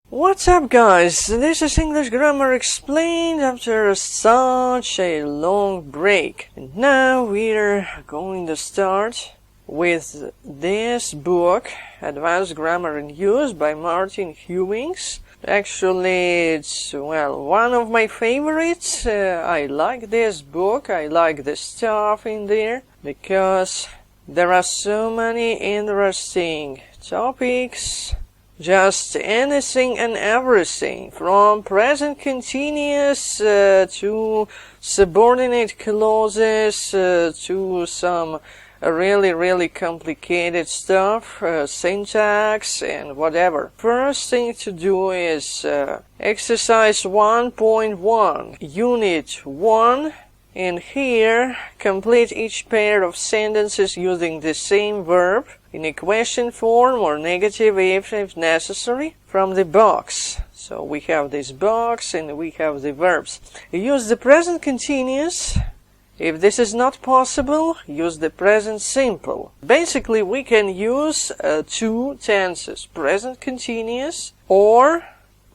What's up, guys? This is English Grammar Explained after such a long break. And now we're going to start with this book, Advanced Grammar in Use by Martin Hewings. Actually, it's, one of my favorites. I like this book. I like the stuff in there because there are so many interesting topics. Just anything and everything, from present continuous to subordinate clauses to some really complicated stuff, syntax and whatever. First thing to do is exercise 1.1, unit 1. And here, complete each pair of sentences using the same verb in a question form or negative if necessary from the box. So we have this box and we have the verbs. Use the present continuous. If this is not possible, use the present simple. Basically, we can use two tenses, present continuous or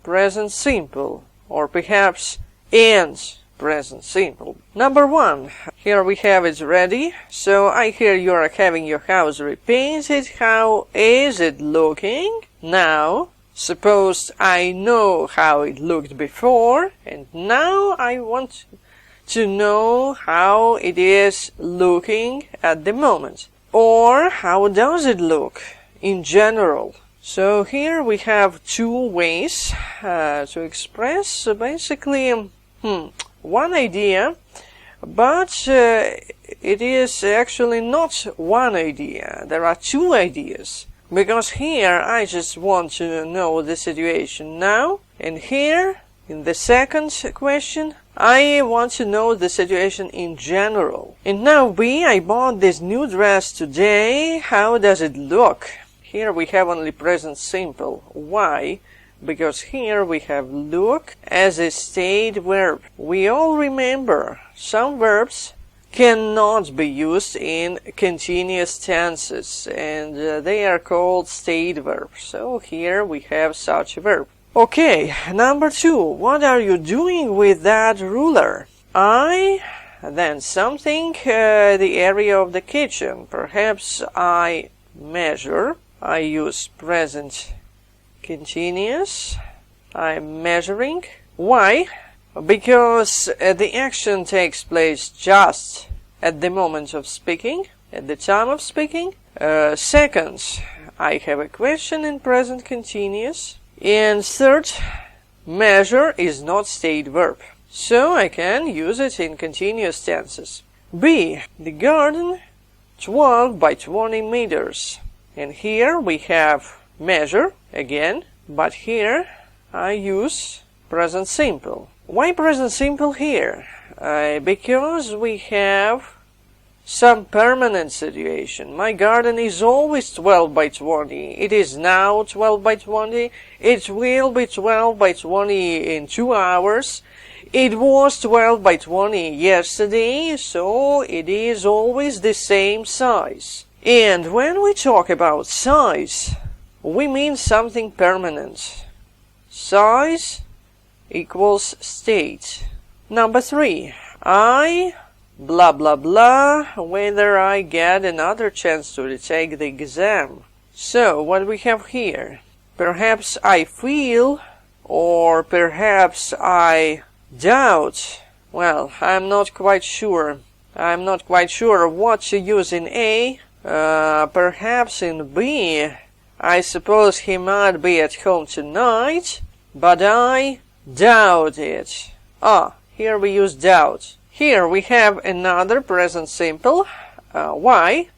present simple, or perhaps and present simple. Number 1. Here we have it ready. So I hear you are having your house repainted. How is it looking now? Suppose I know how it looked before, and now I want to know how it is looking at the moment. Or how does it look in general? So here we have two ways to express basically one idea, but it is actually not one idea. There are two ideas. Because here I just want to know the situation now, and here, in the second question, I want to know the situation in general. And now I bought this new dress today. How does it look? Here we have only present simple. Why? Because here we have look as a state verb. We all remember some verbs cannot be used in continuous tenses, and they are called state verbs. So here we have such a verb. Okay, number 2. What are you doing with that ruler? Then something, the area of the kitchen. Perhaps I measure. I use present continuous. I'm measuring. Why? Because the action takes place just at the moment of speaking, at the time of speaking. Second, I have a question in present continuous. And third, measure is not state verb, so I can use it in continuous tenses. B. The garden, 12 by 20 meters. And here we have measure again, but here I use present simple. Why present simple here? Because we have some permanent situation. My garden is always 12 by 20. It is now 12 by 20. It will be 12 by 20 in 2 hours. It was 12 by 20 yesterday, so it is always the same size. And when we talk about size, we mean something permanent. Size equals state. Number 3. I blah blah blah whether I get another chance to retake the exam. So what we have here? Perhaps I feel, or perhaps I doubt. Well, I'm not quite sure. I'm not quite sure what to use in A. Perhaps in B. I suppose he might be at home tonight, but I doubt it. Here we use doubt. Here we have another present simple. Why?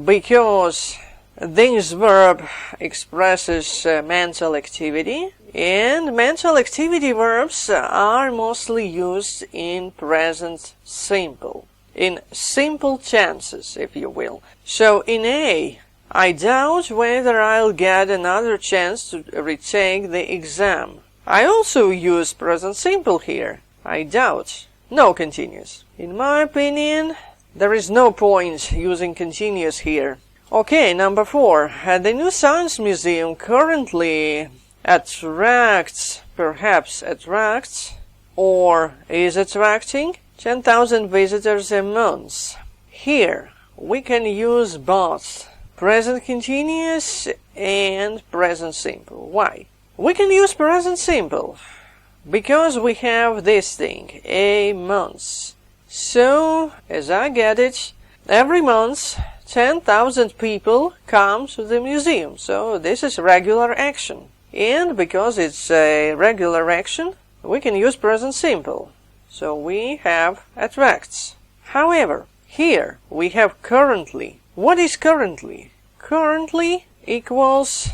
Because this verb expresses mental activity, and mental activity verbs are mostly used in present simple, in simple tenses, if you will. So in A, I doubt whether I'll get another chance to retake the exam. I also use present simple here. I doubt. No continuous. In my opinion, there is no point using continuous here. Okay, number 4. The new Science Museum currently attracts, perhaps attracts, or is attracting 10,000 visitors a month. Here, we can use both present continuous and present simple. Why? We can use present simple because we have this thing, a month. So, as I get it, every month 10,000 people come to the museum. So this is regular action. And because it's a regular action, we can use present simple. So we have attracts. However, here we have currently. What is currently? Currently equals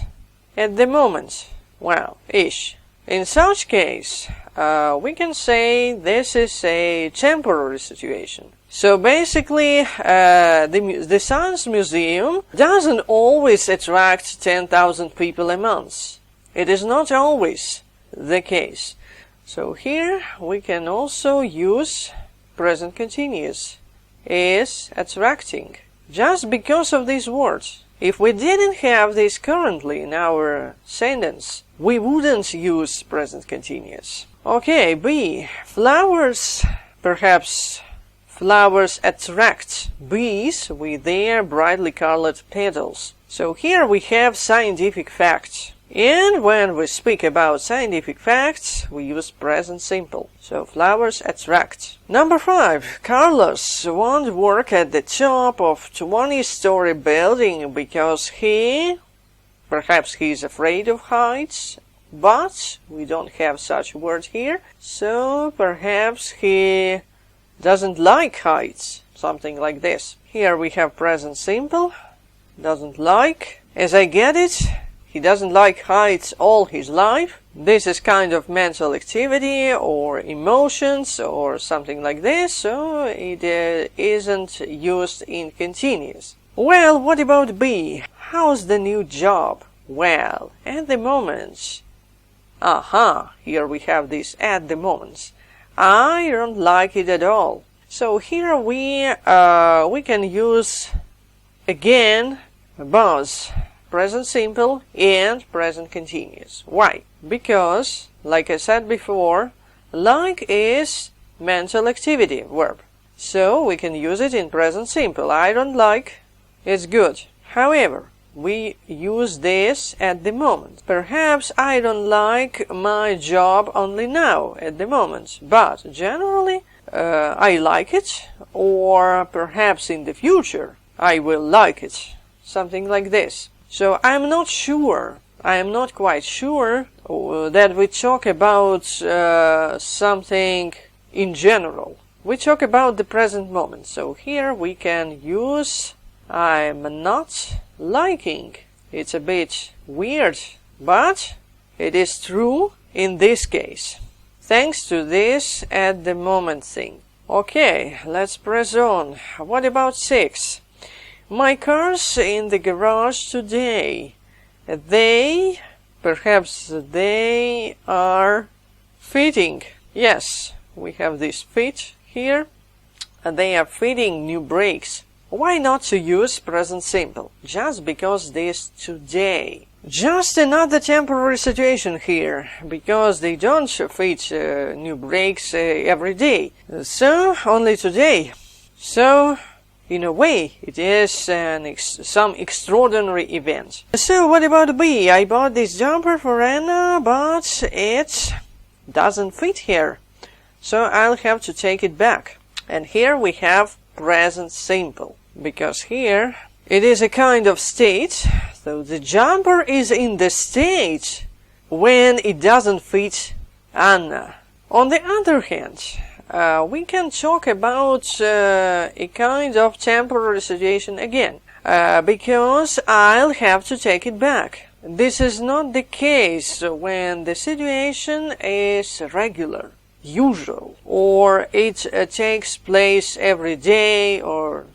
at the moment. Well, ish. In such case, we can say this is a temporary situation. So basically, the Science Museum doesn't always attract 10,000 people a month. It is not always the case. So here we can also use present continuous is attracting. Just because of these words. If we didn't have this currently in our sentence, we wouldn't use present continuous. Okay, B. Flowers, perhaps flowers attract bees with their brightly colored petals. So here we have scientific facts. And when we speak about scientific facts, we use present simple. So flowers attract. Number 5. Carlos won't work at the top of 20-story building because perhaps he is afraid of heights, but we don't have such word here. So perhaps he doesn't like heights, something like this. Here we have present simple, doesn't like. As I get it, he doesn't like heights all his life. This is kind of mental activity or emotions or something like this, so it isn't used in continuous. Well, what about B? How's the new job? Well, at the moment. Here we have this at the moment. I don't like it at all. So here we can use again both present simple and present continuous. Why? Because, like I said before, like is mental activity verb. So we can use it in present simple. I don't like, it's good. However, we use this at the moment. Perhaps I don't like my job only now, at the moment, but generally I like it, or perhaps in the future I will like it. Something like this. So I'm not sure, I am not quite sure that we talk about something in general. We talk about the present moment. So here we can use I'm not liking. It's a bit weird, but it is true in this case. Thanks to this at the moment thing. Okay, let's press on. What about 6? My car's in the garage today. Perhaps they are fitting. Yes, we have this fit here. And they are fitting new brakes. Why not to use present simple? Just because this today. Just another temporary situation here, because they don't fit new brakes every day. So, only today. So, in a way, it is some extraordinary event. So, what about B? I bought this jumper for Anna, but it doesn't fit here. So, I'll have to take it back. And here we have present simple. Because here, it is a kind of state. So, the jumper is in the state when it doesn't fit Anna. On the other hand, we can talk about a kind of temporary situation again, because I'll have to take it back. This is not the case when the situation is regular, usual, or it takes place every day, or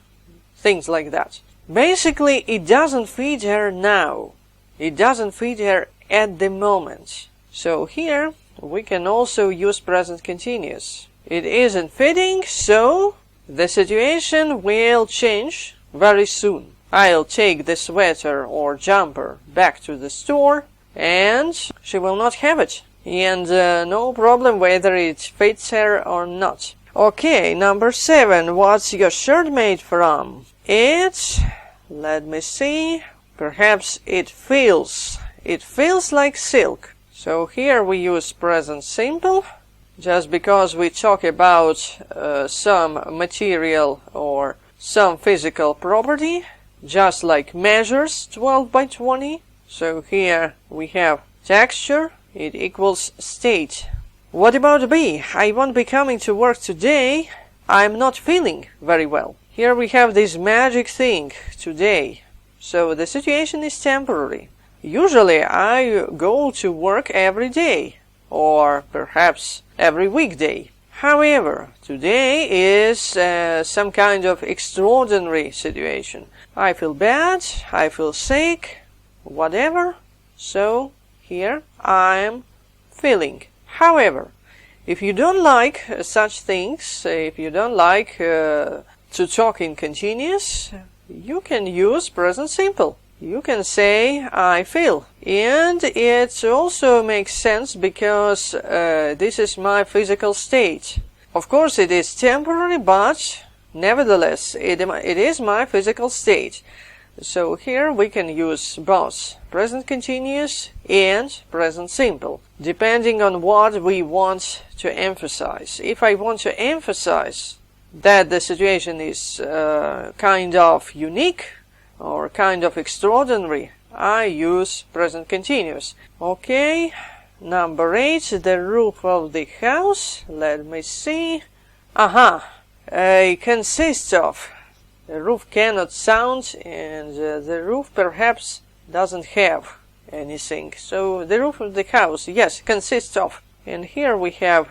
things like that. Basically, it doesn't fit her now. It doesn't fit her at the moment. So here, we can also use present continuous. It isn't fitting, so the situation will change very soon. I'll take the sweater or jumper back to the store, and she will not have it. And no problem whether it fits her or not. Okay, number 7. What's your shirt made from? Let me see. Perhaps it feels like silk. So here we use present simple, just because we talk about some material or some physical property, just like measures 12 by 20. So here we have texture, it equals state. What about B? I won't be coming to work today. I'm not feeling very well. Here we have this magic thing, today. So the situation is temporary. Usually I go to work every day, or perhaps every weekday. However, today is some kind of extraordinary situation. I feel bad, I feel sick, whatever. So here I am feeling. However, if you don't like such things, if you don't like to talk in continuous, you can use present simple. You can say, I feel. And it also makes sense because this is my physical state. Of course, it is temporary, but nevertheless, it is my physical state. So here we can use both present continuous and present simple, depending on what we want to emphasize. If I want to emphasize that the situation is kind of unique or kind of extraordinary, I use present continuous. Okay, number 8, the roof of the house. Let me see. Consists of. The roof cannot sound, and the roof perhaps doesn't have anything. So the roof of the house, yes, consists of. And here we have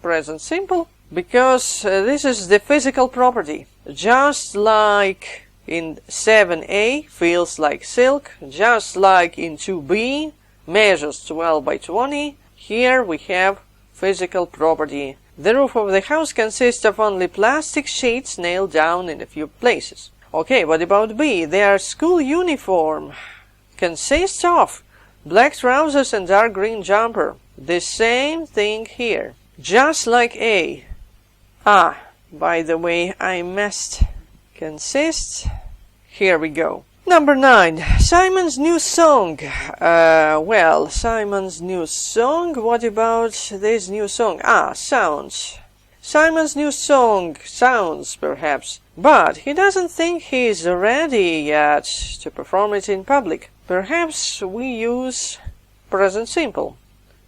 present simple, because this is the physical property. Just like in 7a, feels like silk, just like in 2b, measures 12 by 20, here we have physical property. The roof of the house consists of only plastic sheets nailed down in a few places. Okay, what about B? Their school uniform consists of black trousers and dark green jumper. The same thing here. Just like A. By the way, I missed. Consists. Here we go. Number 9. Simon's new song. Simon's new song. What about this new song? Sounds. Simon's new song sounds, perhaps. But he doesn't think he's ready yet to perform it in public. Perhaps we use present simple.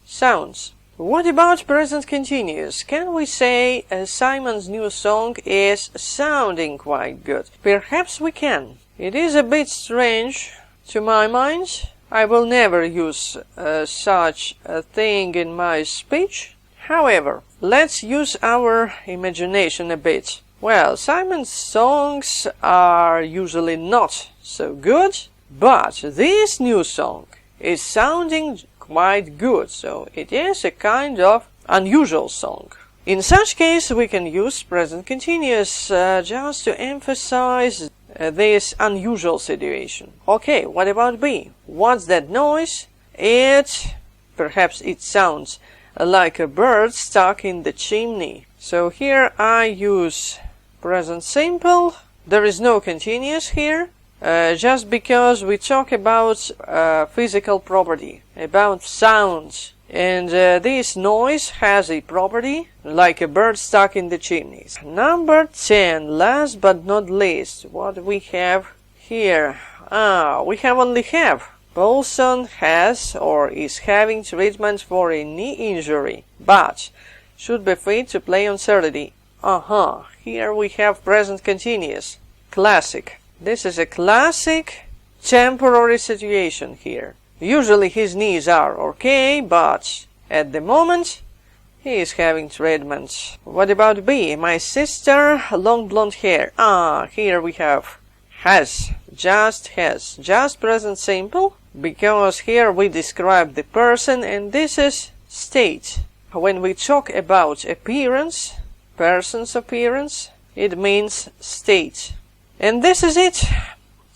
Sounds. What about present continuous? Can we say Simon's new song is sounding quite good? Perhaps we can. It is a bit strange to my mind. I will never use such a thing in my speech. However, let's use our imagination a bit. Well, Simon's songs are usually not so good, but this new song is sounding quite good, so it is a kind of unusual song. In such case, we can use present continuous just to emphasize this unusual situation. Okay, what about B? What's that noise? Perhaps it sounds like a bird stuck in the chimney. So here I use present simple. There is no continuous here, just because we talk about physical property, about sounds. And this noise has a property like a bird stuck in the chimneys. Number 10, last but not least, what we have here? We have only have. Paulson has or is having treatment for a knee injury, but should be fit to play on Saturday. Here we have present continuous. Classic. This is a classic temporary situation here. Usually his knees are okay, but at the moment he is having treatment. What about B? My sister, long blonde hair. Here we have has. Just present simple, because here we describe the person and this is state. When we talk about appearance, person's appearance, it means state. And this is it.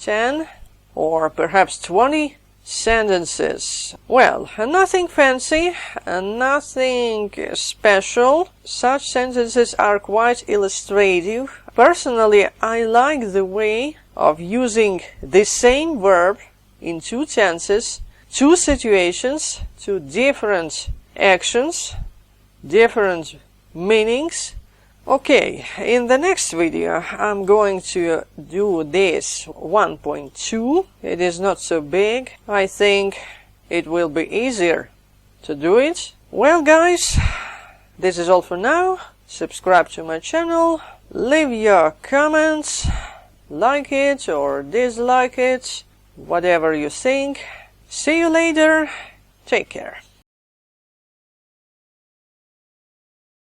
10 or perhaps 20 sentences. Well, nothing fancy and nothing special. Such sentences are quite illustrative. Personally, I like the way of using the same verb in two tenses, two situations, two different actions, different meanings. Okay, in the next video I'm going to do this 1.2. It is not so big. I think it will be easier to do it. Well guys, this is all for now. Subscribe to my channel, leave your comments, like it or dislike it, whatever you think. See you later. Take care.